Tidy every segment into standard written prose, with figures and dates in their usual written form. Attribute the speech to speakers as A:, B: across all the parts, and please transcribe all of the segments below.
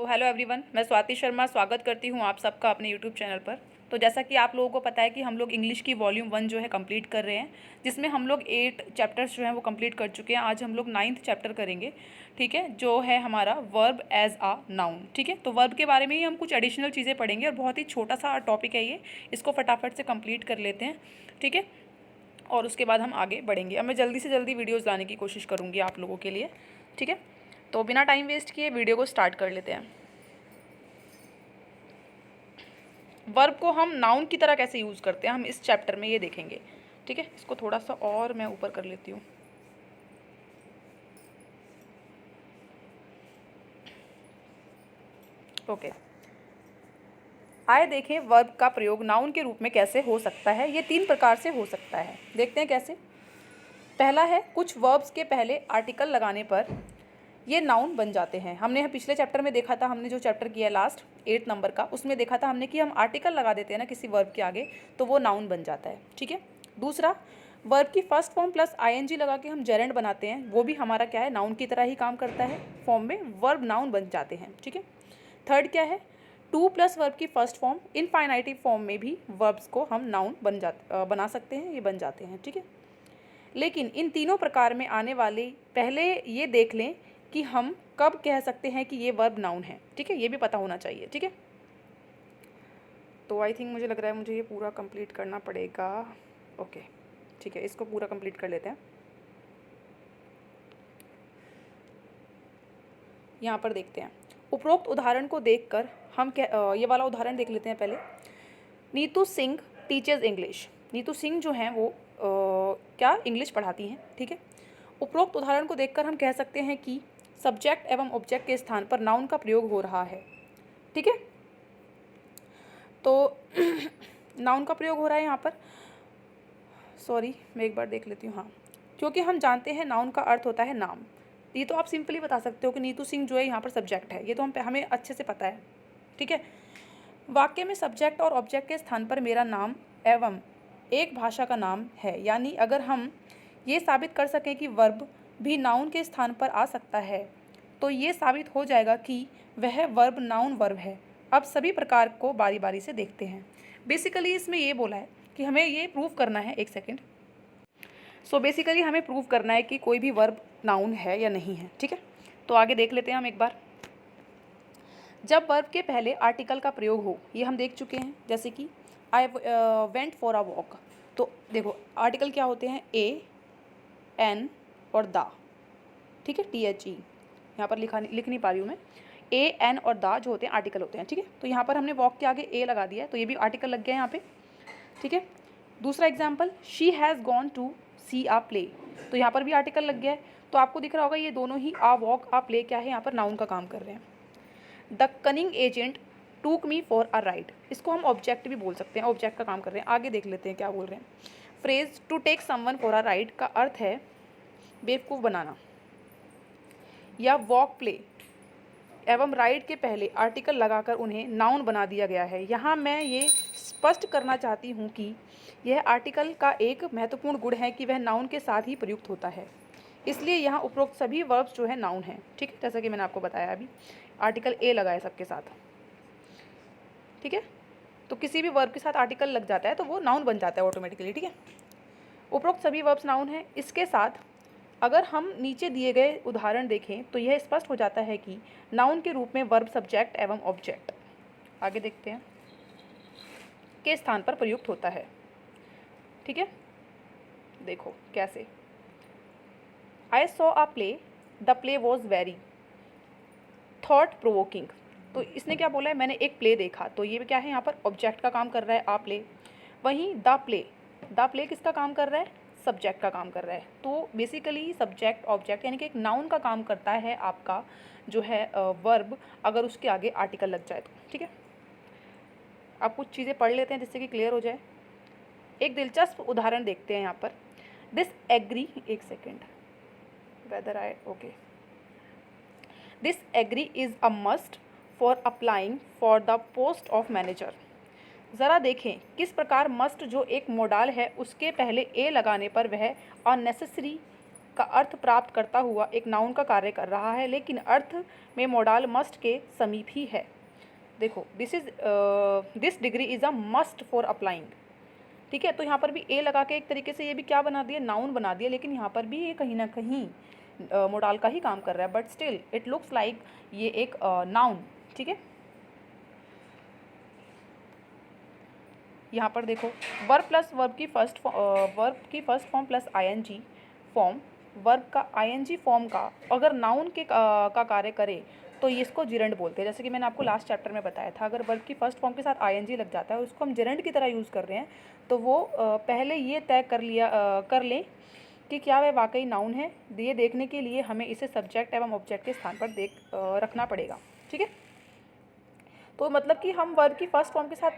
A: तो hello everyone, मैं स्वाति शर्मा स्वागत करती हूँ आप सबका अपने यूट्यूब चैनल पर। तो जैसा कि आप लोगों को पता है कि हम लोग इंग्लिश की वॉल्यूम 1 जो है कंप्लीट कर रहे हैं, जिसमें हम लोग 8 चैप्टर्स जो हैं वो कंप्लीट कर चुके हैं। आज हम लोग 9th चैप्टर करेंगे, ठीक है, जो है हमारा वर्ब एज अ नाउन। ठीक है, तो वर्ब के बारे में ही हम कुछ एडिशनल चीज़ें पढ़ेंगे और बहुत ही छोटा सा टॉपिक है ये, इसको फटाफट से कंप्लीट कर लेते हैं, ठीक है, और उसके बाद हम आगे बढ़ेंगे। अब मैं जल्दी से जल्दी वीडियोज़ लाने की कोशिश करूँगी आप लोगों के लिए, ठीक है। तो बिना टाइम वेस्ट किए वीडियो को स्टार्ट कर लेते हैं। वर्ब को हम नाउन की तरह कैसे यूज़ करते हैं हम इस चैप्टर में ये देखेंगे, ठीक है। इसको थोड़ा सा और मैं ऊपर कर लेती हूँ। ओके, आइए देखें वर्ब का प्रयोग नाउन के रूप में कैसे हो सकता है। ये 3 प्रकार से हो सकता है, देखते हैं कैसे। पहला है, कुछ वर्ब्स के पहले आर्टिकल लगाने पर ये नाउन बन जाते हैं। हमने पिछले चैप्टर में देखा था, हमने जो चैप्टर किया लास्ट 8 नंबर का, उसमें देखा था हमने कि हम आर्टिकल लगा देते हैं ना किसी वर्ब के आगे तो वो नाउन बन जाता है, ठीक है। दूसरा, वर्ब की फर्स्ट फॉर्म प्लस आईएनजी लगा के हम जेरेंड बनाते हैं, वो भी हमारा क्या है, नाउन की तरह ही काम करता है, फॉर्म में वर्ब नाउन बन जाते हैं, ठीक है। थर्ड क्या है, टू प्लस वर्ब की फर्स्ट फॉर्म इनफाइनाइटिव फॉर्म में भी वर्ब्स को हम नाउन बना सकते हैं, ये बन जाते हैं, ठीक है। लेकिन इन तीनों प्रकार में आने वाले पहले ये देख लें कि हम कब कह सकते हैं कि ये वर्ब नाउन है, ठीक है, ये भी पता होना चाहिए, ठीक है। तो आई थिंक मुझे लग रहा है मुझे ये पूरा कंप्लीट करना पड़ेगा। ओके, ठीक है, इसको पूरा कंप्लीट कर लेते हैं। यहाँ पर देखते हैं, उपरोक्त उदाहरण को देखकर हम ये वाला उदाहरण देख लेते हैं पहले। Neetu Singh teachers English. नीतू सिंह जो हैं वो क्या इंग्लिश पढ़ाती हैं, ठीक है। उपरोक्त उदाहरण को देखकर हम कह सकते हैं कि सब्जेक्ट एवं ऑब्जेक्ट के स्थान पर नाउन का प्रयोग हो रहा है, ठीक है। तो नाउन का प्रयोग हो रहा है यहाँ पर, सॉरी मैं एक बार देख लेती हूँ। हाँ, क्योंकि हम जानते हैं नाउन का अर्थ होता है नाम। ये तो आप सिंपली बता सकते हो कि नीतू सिंह जो है यहाँ पर सब्जेक्ट है, ये तो हमें अच्छे से पता है, ठीक है। वाक्य में सब्जेक्ट और ऑब्जेक्ट के स्थान पर मेरा नाम एवं एक भाषा का नाम है, यानी अगर हम ये साबित कर सकें कि वर्ब भी नाउन के स्थान पर आ सकता है तो ये साबित हो जाएगा कि वह वर्ब नाउन वर्ब है। अब सभी प्रकार को बारी बारी से देखते हैं। बेसिकली इसमें ये बोला है कि हमें ये प्रूव करना है, एक सेकेंड। सो बेसिकली हमें प्रूव करना है कि कोई भी वर्ब नाउन है या नहीं है, ठीक है। तो आगे देख लेते हैं हम एक बार। जब वर्ब के पहले आर्टिकल का प्रयोग हो, ये हम देख चुके हैं, जैसे कि I went for a walk. तो देखो आर्टिकल क्या होते हैं, ए एन और द, ठीक है, THE यहाँ पर लिख नहीं पा रही हूँ मैं। ए एन और द जो होते हैं आर्टिकल होते हैं, ठीक है। तो यहाँ पर हमने वॉक के आगे ए लगा दिया है, तो ये भी आर्टिकल लग गया यहाँ पे, ठीक है। दूसरा example, she has gone to see a play. तो यहाँ पर भी आर्टिकल लग गया है। तो आपको दिख रहा होगा ये दोनों ही आ वॉक आ प्ले क्या है, यहाँ पर नाउन का काम कर रहे हैं। द कनिंग एजेंट टूक मी फॉर अ राइड, इसको हम ऑब्जेक्ट भी बोल सकते हैं, ऑब्जेक्ट का काम कर रहे हैं। आगे देख लेते हैं क्या बोल रहे हैं। Phrase to take someone for a ride का अर्थ है बेवकूफ़ बनाना या वॉक प्ले एवं राइड के पहले आर्टिकल लगाकर उन्हें नाउन बना दिया गया है। यहाँ मैं ये स्पष्ट करना चाहती हूँ कि यह आर्टिकल का एक महत्वपूर्ण गुण है कि वह नाउन के साथ ही प्रयुक्त होता है, इसलिए यहाँ उपरोक्त सभी वर्ब्स जो है नाउन हैं, ठीक है, जैसा कि मैंने आपको बताया अभी। आर्टिकल ए लगा है सबके साथ, ठीक है। तो किसी भी वर्ब के साथ आर्टिकल लग जाता है तो वो नाउन बन जाता है ऑटोमेटिकली, ठीक है। उपरोक्त सभी वर्ब्स नाउन हैं। इसके साथ अगर हम नीचे दिए गए उदाहरण देखें तो यह स्पष्ट हो जाता है कि नाउन के रूप में वर्ब सब्जेक्ट एवं ऑब्जेक्ट, आगे देखते हैं, के स्थान पर प्रयुक्त होता है, ठीक है। देखो कैसे, I saw a play, the play was very thought provoking. तो इसने क्या बोला है, मैंने एक प्ले देखा, तो ये क्या है, यहाँ पर ऑब्जेक्ट का काम कर रहा है, आ प्ले। वहीं द प्ले किसका काम कर रहा है, सब्जेक्ट का काम कर रहा है। तो बेसिकली सब्जेक्ट ऑब्जेक्ट यानी कि एक नाउन का काम करता है आपका जो है वर्ब, अगर उसके आगे आर्टिकल लग जाए तो, ठीक है। आप कुछ चीज़ें पढ़ लेते हैं जिससे कि क्लियर हो जाए। एक दिलचस्प उदाहरण देखते हैं यहाँ पर। दिस एग्री, एक second, whether I okay, this degree is a must for applying for the post of manager. ज़रा देखें किस प्रकार मस्ट जो एक मोडाल है उसके पहले ए लगाने पर वह अननेसेसरी का अर्थ प्राप्त करता हुआ एक नाउन का कार्य कर रहा है, लेकिन अर्थ में मोडाल मस्ट के समीप ही है। देखो, this degree is a must for applying. ठीक है, तो यहाँ पर भी ए लगा के एक तरीके से ये भी क्या बना दिया, नाउन बना दिया, लेकिन यहाँ पर भी ये कहीं ना कहीं मोडाल का ही काम कर रहा है, but still it looks like ये एक नाउन। ठीक है, यहाँ पर देखो, वर्ब प्लस वर्ब की first form plus ING form, verb का आईएनजी फॉर्म का अगर नाउन के का कार्य करे तो ये इसको जिरंड बोलते हैं। जैसे कि मैंने आपको लास्ट चैप्टर में बताया था, अगर वर्ब की फर्स्ट फॉर्म के साथ आईएनजी लग जाता है और उसको हम जिरंड की तरह यूज़ कर रहे हैं, तो वो पहले ये तय कर लें कि क्या वह वाकई नाउन है। ये देखने के लिए हमें इसे सब्जेक्ट एवं ऑब्जेक्ट के स्थान पर रखना पड़ेगा। ठीक है, तो मतलब कि हम वर्ब की फर्स्ट फॉर्म के साथ,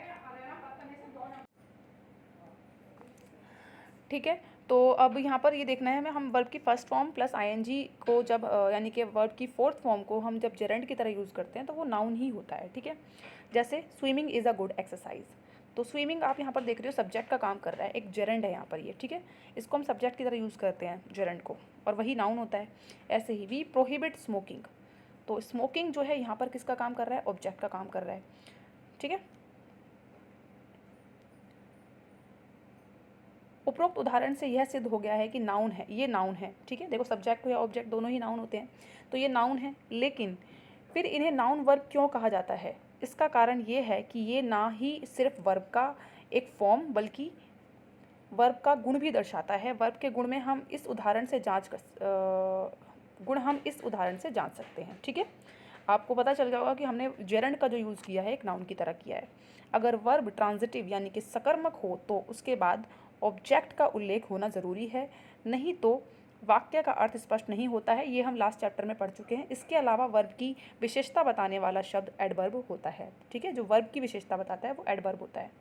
A: ठीक है, तो अब यहाँ पर ये देखना है हमें, हम वर्ब की फर्स्ट फॉर्म प्लस आईएनजी को जब यानी कि वर्ब की फोर्थ फॉर्म को हम जब जेरेंड की तरह यूज़ करते हैं तो वो नाउन ही होता है। ठीक है, जैसे swimming is a good exercise, तो स्विमिंग आप यहाँ पर देख रहे हो सब्जेक्ट का काम कर रहा है, एक जेरेंड है यहाँ पर ये। ठीक है, इसको हम सब्जेक्ट की तरह यूज़ करते हैं जेरेंड को, और वही नाउन होता है। ऐसे ही वी प्रोहिबिट स्मोकिंग, तो स्मोकिंग जो है यहाँ पर किसका काम कर रहा है, ऑब्जेक्ट का काम कर रहा है। ठीक है, उपरोक्त उदाहरण से यह सिद्ध हो गया है कि नाउन है, ये नाउन है। ठीक है, देखो सब्जेक्ट या ऑब्जेक्ट दोनों ही नाउन होते हैं, तो ये नाउन है, लेकिन फिर इन्हें नाउन वर्ब क्यों कहा जाता है? इसका कारण ये है कि ये ना ही सिर्फ वर्ब का एक फॉर्म बल्कि वर्ब का गुण भी दर्शाता है। वर्ब के गुण हम इस उदाहरण से जांच सकते हैं। ठीक है, आपको पता चल जाएगा कि हमने जेरंड का जो यूज़ किया है एक नाउन की तरह किया है। अगर वर्ब ट्रांजिटिव यानी कि सकर्मक हो तो उसके बाद ऑब्जेक्ट का उल्लेख होना ज़रूरी है, नहीं तो वाक्य का अर्थ स्पष्ट नहीं होता है। ये हम लास्ट चैप्टर में पढ़ चुके हैं। इसके अलावा वर्ब की विशेषता बताने वाला शब्द एडवर्ब होता है। ठीक है, जो वर्ब की विशेषता बताता है वो एडवर्ब होता है।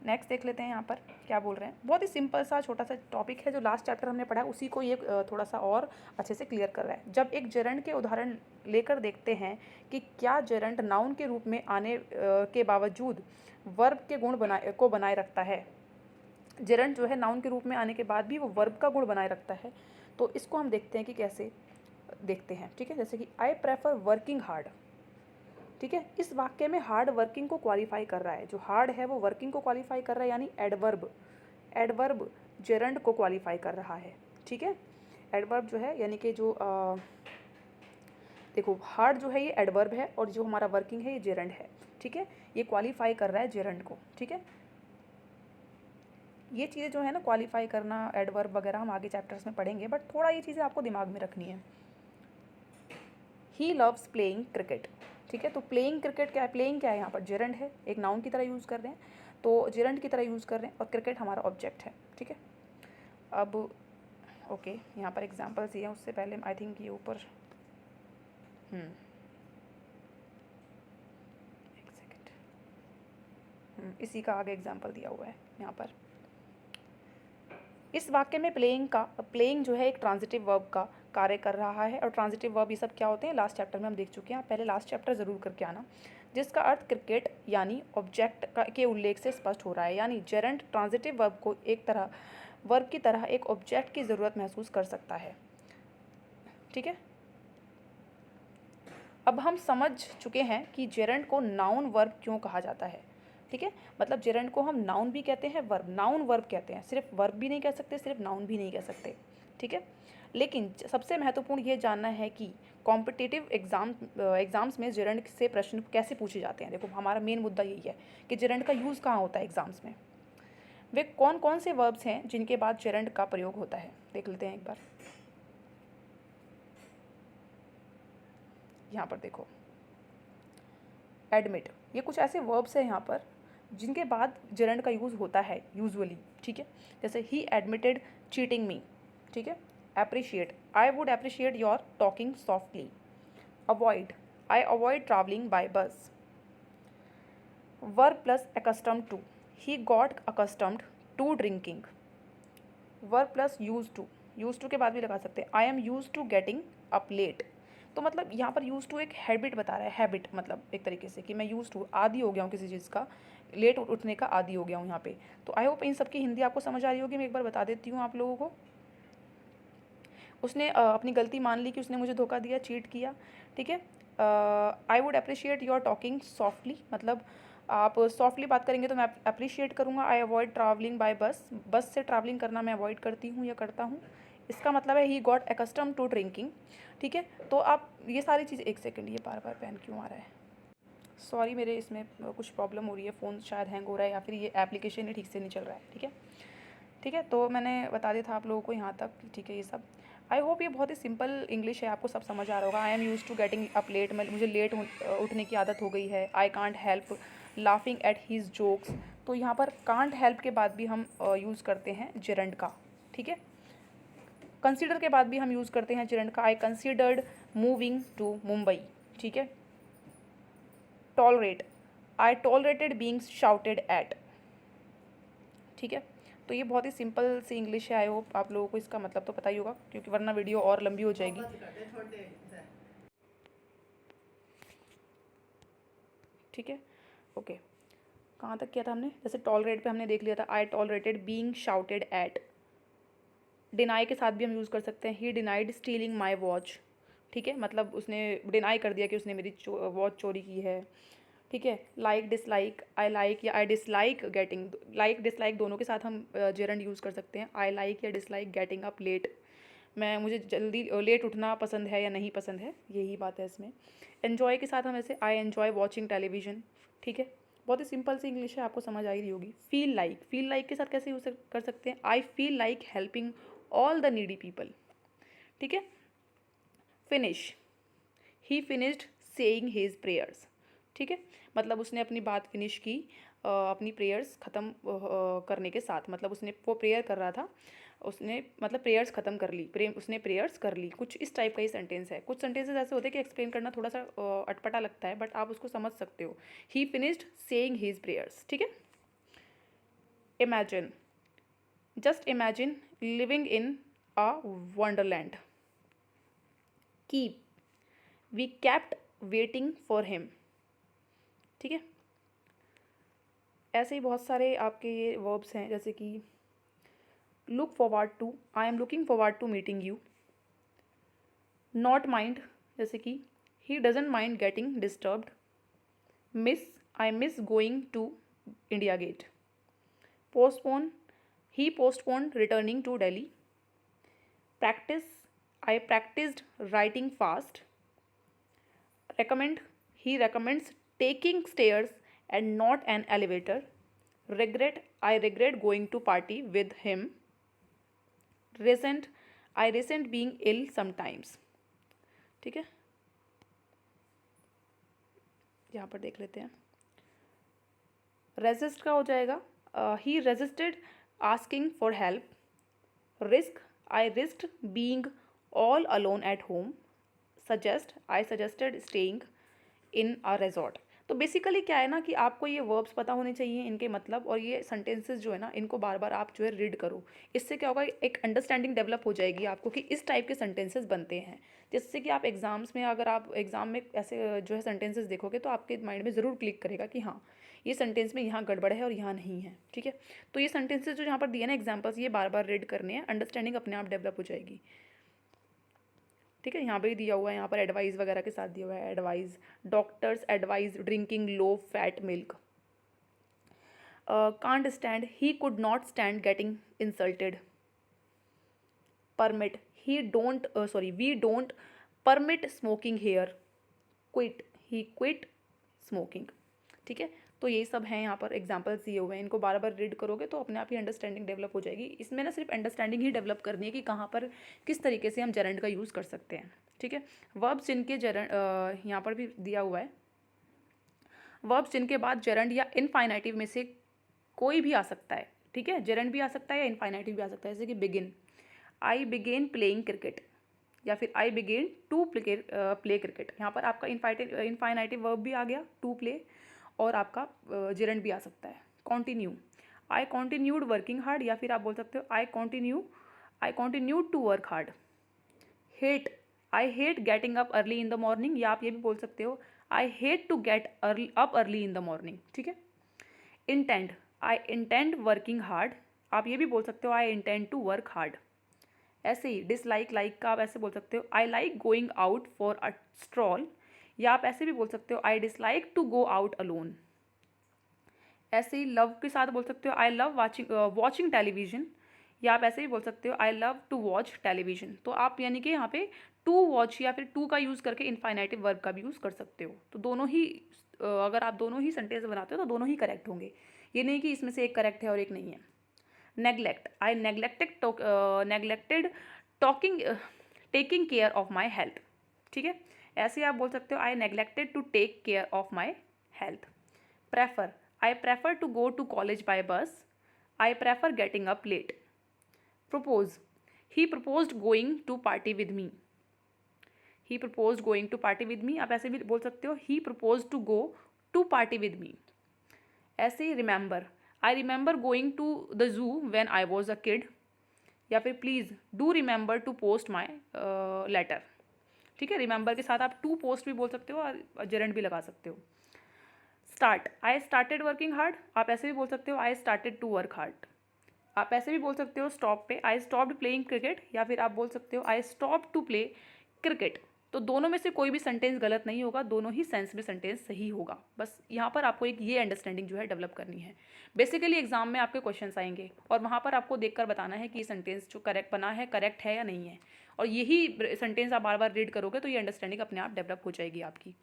A: नेक्स्ट देख लेते हैं यहाँ पर क्या बोल रहे हैं। बहुत ही सिंपल सा छोटा सा टॉपिक है जो लास्ट चैप्टर हमने पढ़ा है, उसी को ये थोड़ा सा और अच्छे से क्लियर कर रहा है। जब एक जेरंड के उदाहरण लेकर देखते हैं कि क्या जेरंड नाउन के रूप में आने के बावजूद वर्ब के गुण बनाए रखता है। जेरंड जो है नाउन के रूप में आने के बाद भी वो वर्ब का गुण बनाए रखता है, तो इसको हम देखते हैं कि कैसे देखते हैं। ठीक है, जैसे कि आई प्रेफर वर्किंग हार्ड। ठीक है, इस वाक्य में हार्ड वर्किंग को क्वालिफाई कर रहा है, जो हार्ड है वो वर्किंग को क्वालिफाई कर रहा है, यानी एडवर्ब जेरंड को क्वालिफाई कर रहा है। ठीक है, एडवर्ब जो है यानी कि जो देखो हार्ड जो है ये एडवर्ब है और जो हमारा वर्किंग है ये जेरंड है। ठीक है, ये क्वालिफाई कर रहा है जेरंड को। ठीक है, ये चीज़ें जो है ना क्वालिफाई करना, एडवर्ब वगैरह हम आगे चैप्टर्स में पढ़ेंगे, बट थोड़ा ये चीज़ें आपको दिमाग में रखनी है। He loves playing cricket. ठीक है, तो प्लेइंग क्रिकेट क्या है, प्लेइंग क्या है, यहाँ पर जेरंड है, एक नाउन की तरह यूज़ कर रहे हैं, तो जेरंड की तरह यूज़ कर रहे हैं और क्रिकेट हमारा ऑब्जेक्ट है। ठीक है, अब ओके यहाँ पर एग्जांपल्स दिए हैं, उससे पहले आई थिंक ये ऊपर एक सेकेंड, इसी का आगे एग्जांपल दिया हुआ है यहाँ पर। इस वाक्य में प्लेइंग जो है एक ट्रांजिटिव वर्ब का कार्य कर रहा है, और ट्रांजिटिव वर्ब ये सब क्या होते हैं लास्ट चैप्टर में हम देख चुके हैं। आप पहले लास्ट चैप्टर ज़रूर करके आना, जिसका अर्थ क्रिकेट यानी ऑब्जेक्ट के उल्लेख से स्पष्ट हो रहा है। यानी जेरंड ट्रांजिटिव वर्ब को वर्ब की तरह एक ऑब्जेक्ट की ज़रूरत महसूस कर सकता है। ठीक है, अब हम समझ चुके हैं कि जेरंड को नाउन वर्ब क्यों कहा जाता है। ठीक है, मतलब जेरंड को हम नाउन भी कहते हैं, नाउन वर्ब कहते हैं, सिर्फ वर्ब भी नहीं कह सकते, सिर्फ नाउन भी नहीं कह सकते। ठीक है, लेकिन सबसे महत्वपूर्ण ये जानना है कि कॉम्पिटिटिव एग्जाम्स में जेरंड से प्रश्न कैसे पूछे जाते हैं। देखो हमारा मेन मुद्दा यही है कि जेरंड का यूज़ कहाँ होता है एग्जाम्स में। वे कौन कौन से वर्ब्स हैं जिनके बाद जेरंड का प्रयोग होता है, देख लेते हैं एक बार। यहाँ पर देखो एडमिट, ये कुछ ऐसे वर्ब्स हैं यहाँ पर जिनके बाद जेरंड का यूज़ होता है यूजुअली। ठीक है, जैसे ही एडमिटेड चीटिंग मी। ठीक है, appreciate, I would appreciate your talking softly. Avoid, I avoid travelling by bus. Verb plus accustomed to, he got accustomed to drinking. Verb plus use to के बाद भी लगा सकते हैं, I am use to getting up late. तो मतलब यहाँ पर यूज टू एक हैबिट बता रहा है, हैबिट मतलब एक तरीके से कि मैं यूज टू आदी हो गया हूँ किसी चीज़ का, लेट उठने का आदी हो गया हूँ यहाँ पे। तो आई होप इन सब की हिंदी आपको समझ आ रही होगी, मैं एक बार बता देती हूँ आप लोगों को। उसने अपनी गलती मान ली कि उसने मुझे धोखा दिया, चीट किया, ठीक है। आई would appreciate your talking softly, मतलब आप सॉफ्टली बात करेंगे तो मैं अप्रिशिएट करूँगा। आई अवॉइड ट्रैवलिंग बाय बस, बस से ट्रैवलिंग करना मैं अवॉइड करती हूँ या करता हूँ। इसका मतलब है he got accustomed to drinking, ठीक है। तो आप ये सारी चीज़, एक सेकेंड, ये बार बार पेन क्यों आ रहा है, सॉरी, मेरे इसमें कुछ प्रॉब्लम हो रही है, फ़ोन शायद हैंग हो रहा है या फिर ये एप्लीकेशन ही ठीक से नहीं चल रहा है, ठीक है। ठीक है, तो मैंने बता दिया था आप लोगों को यहाँ तक, ठीक है। ये सब आई होप ये बहुत ही सिंपल इंग्लिश है, आपको सब समझ आ रहा होगा। I am use to getting up late, मुझे लेट उठने की आदत हो गई है। I can't help laughing at his jokes, तो यहाँ पर कांट हेल्प के बाद भी हम यूज़ करते हैं जेरंड का, ठीक है। कंसीडर के बाद भी हम यूज़ करते हैं जेरंड का। आई कंसीडर्ड मूविंग टू मुंबई, ठीक है। टॉलरेट, आई टॉलरेटेड बीइंग शाउटेड एट, ठीक है। तो ये बहुत ही सिंपल सी इंग्लिश है। आई होप आप लोगों को इसका मतलब तो पता ही होगा, क्योंकि वरना वीडियो और लंबी हो जाएगी, ठीक है। ओके, कहाँ तक किया था हमने, जैसे टॉलरेट पे हमने देख लिया था, I tolerated being shouted at. Deny के साथ भी हम यूज़ कर सकते हैं, he denied stealing my watch, ठीक है। मतलब उसने डिनाई कर दिया कि उसने मेरी वॉच चोरी की है, ठीक है। लाइक डिसलाइक, आई लाइक या I dislike getting, like dislike दोनों के साथ हम जेरंड यूज़ कर सकते हैं। आई लाइक या डिसलाइक गेटिंग अप लेट, मुझे जल्दी लेट उठना पसंद है या नहीं पसंद है, यही बात है इसमें। एन्जॉय के साथ हम ऐसे, आई एन्जॉय वॉचिंग टेलीविजन, ठीक है। बहुत ही सिंपल सी इंग्लिश है, आपको समझ आ ही रही होगी। फील लाइक, फील लाइक के साथ कैसे यूज़ कर सकते हैं, I feel like helping all the needy people, ठीक है। फिनिश, ही फिनिश्ड सेइंग हिज प्रेयर्स, ठीक है। मतलब उसने अपनी बात फिनिश की, अपनी प्रेयर्स ख़त्म करने के साथ, मतलब उसने वो प्रेयर कर रहा था, उसने मतलब प्रेयर्स ख़त्म कर ली, उसने प्रेयर्स कर ली, कुछ इस टाइप का ही सेंटेंस है। कुछ सेंटेंसेस ऐसे होते हैं कि एक्सप्लेन करना थोड़ा सा अटपटा लगता है, बट आप उसको समझ सकते हो। He finished saying his prayers, ठीक है। Imagine, just imagine living in a wonderland. Keep, we kept waiting for him, ठीक है। ऐसे ही बहुत सारे आपके ये वर्ब्स हैं, जैसे कि look forward to, I am looking forward to meeting you. Not mind, जैसे कि he doesn't mind getting disturbed. Miss, I miss going to India Gate. Postpone, he postpone returning to Delhi. Practise, I practised writing fast. recommend, he recommends taking stairs and not an elevator. Regret, I regret going to party with him. Resent, I resent being ill sometimes, ठीक है। यहाँ पर देख लेते हैं, resist का हो जाएगा, he resisted asking for help. Risk, I risked being all alone at home. Suggest, I suggested staying in a resort. तो बेसिकली क्या है ना कि आपको ये वर्ब्स पता होने चाहिए, इनके मतलब, और ये सेंटेंसेस जो है ना, इनको बार बार आप जो है रीड करो। इससे क्या होगा, एक अंडरस्टैंडिंग डेवलप हो जाएगी आपको कि इस टाइप के सेंटेंसेस बनते हैं, जिससे कि आप एग्जाम्स में, अगर आप एग्जाम में ऐसे जो है सेंटेंसेस देखोगे तो आपके माइंड में ज़रूर क्लिक करेगा कि हाँ, ये सेंटेंस में यहाँ गड़बड़ है और यहाँ नहीं है, ठीक है। तो ये सेंटेंसेस जो यहाँ पर दिए ना एग्जाम्पल्स, ये बार बार रीड करने हैं, अंडरस्टैंडिंग अपने आप डेवलप हो जाएगी, ठीक है। यहाँ पे ही दिया हुआ है, यहाँ पर एडवाइस वगैरह के साथ दिया हुआ है। Advice, doctors advise drinking low fat milk. Can't stand, he could not stand getting insulted. Permit, he don't sorry we don't permit smoking here. Quit, he quit smoking, ठीक है। तो यही सब हैं यहाँ पर एग्जाम्पल्स दिए हुए हैं, इनको बार बार रीड करोगे तो अपने आप ही अंडरस्टैंडिंग डेवलप हो जाएगी। इसमें ना सिर्फ अंडरस्टैंडिंग ही डेवलप करनी है कि कहाँ पर किस तरीके से हम जेरंड का यूज़ कर सकते हैं, ठीक है। वर्ब्स जिनके जेरंड यहाँ पर भी दिया हुआ है, वर्ब्स जिनके बाद जेरंड या इनफाइनाइटिव में से कोई भी आ सकता है, ठीक है। जेरंड भी आ सकता है या इनफाइनाइटिव भी आ सकता है, जैसे कि बिगिन, आई बिगेन प्लेइंग क्रिकेट, या फिर आई बिगेन टू प्ले क्रिकेट। यहाँ पर आपका इनफाइनाइटिव वर्ब भी आ गया, टू प्ले, और आपका जेरंड भी आ सकता है। Continue, I continued working hard, या फिर आप बोल सकते हो I continued to work hard. Hate, I hate getting up early in the morning, या आप ये भी बोल सकते हो I hate to get up early in the morning, ठीक है। Intend, I intend working hard, आप ये भी बोल सकते हो I intend to work hard. ऐसे ही डिसलाइक लाइक का आप ऐसे बोल सकते हो I like going out for a stroll, या आप ऐसे भी बोल सकते हो I dislike to go out alone. ऐसे ही लव के साथ बोल सकते हो आई लव वॉचिंग टेलीविजन, या आप ऐसे भी बोल सकते हो I love to watch television. तो आप यानी कि यहाँ पे टू वॉच या फिर टू का यूज़ करके इन्फाइनेटिव वर्ब का भी यूज़ कर सकते हो। तो दोनों ही अगर आप दोनों ही सेंटेंस बनाते हो तो दोनों ही करेक्ट होंगे, ये नहीं कि इसमें से एक करेक्ट है और एक नहीं है। Neglect, I neglected talking taking care of my health, ठीक है। ऐसे आप बोल सकते हो I neglected to take care of my health. Prefer, I prefer to go to college by bus, I prefer getting up late. Propose, he proposed going to party with me, he proposed going to party with me, आप ऐसे भी बोल सकते हो he propose to go to party with मी। ऐसे ही remember, I remember going to the zoo when I was a kid, या फिर please do remember to post my letter, ठीक है। रिमेंबर के साथ आप टू पोस्ट भी बोल सकते हो और जेरेंट भी लगा सकते हो। Start, I started working hard, आप ऐसे भी बोल सकते हो I started to work hard. आप ऐसे भी बोल सकते हो स्टॉप पे आई स्टॉप्ड प्लेइंग क्रिकेट, या फिर आप बोल सकते हो I stop to play cricket. तो दोनों में से कोई भी सेंटेंस गलत नहीं होगा, दोनों ही सेंस में सेंटेंस सही होगा। बस यहाँ पर आपको एक ये अंडरस्टैंडिंग जो है डेवलप करनी है। बेसिकली एग्जाम में आपके क्वेश्चंस आएंगे और वहाँ पर आपको देखकर बताना है कि ये सेंटेंस जो करेक्ट बना है करेक्ट है या नहीं है, और यही सेंटेंस आप बार बार रीड करोगे तो ये अंडरस्टैंडिंग अपने आप डेवलप हो जाएगी आपकी,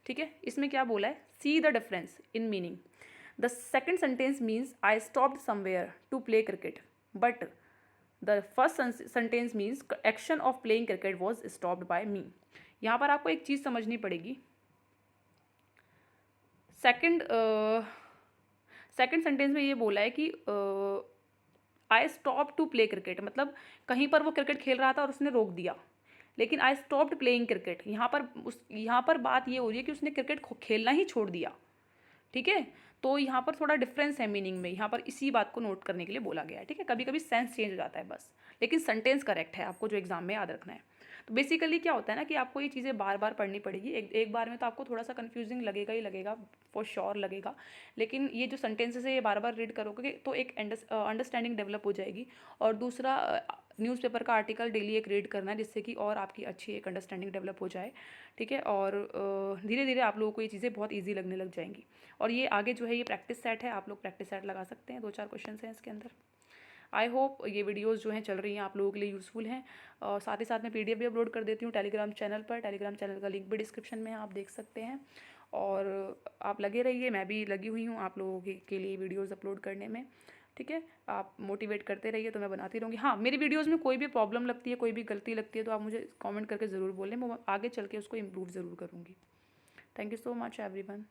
A: ठीक है। इसमें क्या बोला है, see the difference in meaning. The second sentence means I stopped somewhere to play cricket, but the first sentence means action of playing cricket was stopped by me. यहाँ पर आपको एक चीज़ समझनी पड़ेगी, सेकंड सेंटेंस में ये बोला है कि I stop to play cricket, मतलब कहीं पर वो क्रिकेट खेल रहा था और उसने रोक दिया, लेकिन आई स्टॉप्ड प्लेइंग क्रिकेट यहाँ पर बात ये हो रही है कि उसने क्रिकेट खेलना ही छोड़ दिया, ठीक है। तो यहाँ पर थोड़ा डिफरेंस है मीनिंग में, यहाँ पर इसी बात को नोट करने के लिए बोला गया है, ठीक है। कभी कभी सेंस चेंज हो जाता है बस, लेकिन सेंटेंस करेक्ट है, आपको जो एग्जाम में याद रखना है। तो बेसिकली क्या होता है ना कि आपको ये चीज़ें बार बार पढ़नी पड़ेगी, एक बार में तो आपको थोड़ा सा कन्फ्यूजिंग लगेगा ही लगेगा, फॉर श्योर लगेगा, लेकिन ये जो सेंटेंसेस है ये बार बार रीड करोगे तो एक अंडरस्टैंडिंग डेवलप हो जाएगी। और दूसरा, न्यूज़पेपर का आर्टिकल डेली एक रीड करना है जिससे कि और आपकी अच्छी एक अंडरस्टैंडिंग डेवलप हो जाए, ठीक है। और धीरे धीरे आप लोगों को ये चीज़ें बहुत ईजी लगने लग जाएंगी। और ये आगे जो है ये प्रैक्टिस सेट है, आप लोग प्रैक्टिस सेट लगा सकते हैं, 2-4 क्वेश्चन हैं इसके अंदर। आई होप ये वीडियोस जो हैं चल रही हैं आप लोगों के लिए यूज़फुल हैं, और साथ ही साथ मैं पीडीएफ भी अपलोड कर देती हूँ टेलीग्राम चैनल पर। टेलीग्राम चैनल का लिंक भी डिस्क्रिप्शन में है, आप देख सकते हैं। और आप लगे रहिए, मैं भी लगी हुई हूँ आप लोगों के लिए वीडियोज़ अपलोड करने में, ठीक है। आप मोटिवेट करते रहिए तो मैं बनाती रहूँगी। हाँ, मेरी वीडियोज़ में कोई भी प्रॉब्लम लगती है, कोई भी गलती लगती है तो आप मुझे कॉमेंट करके ज़रूर बोलें, मैं आगे चल के उसको इम्प्रूव ज़रूर करूँगी। Thank you so much everyone.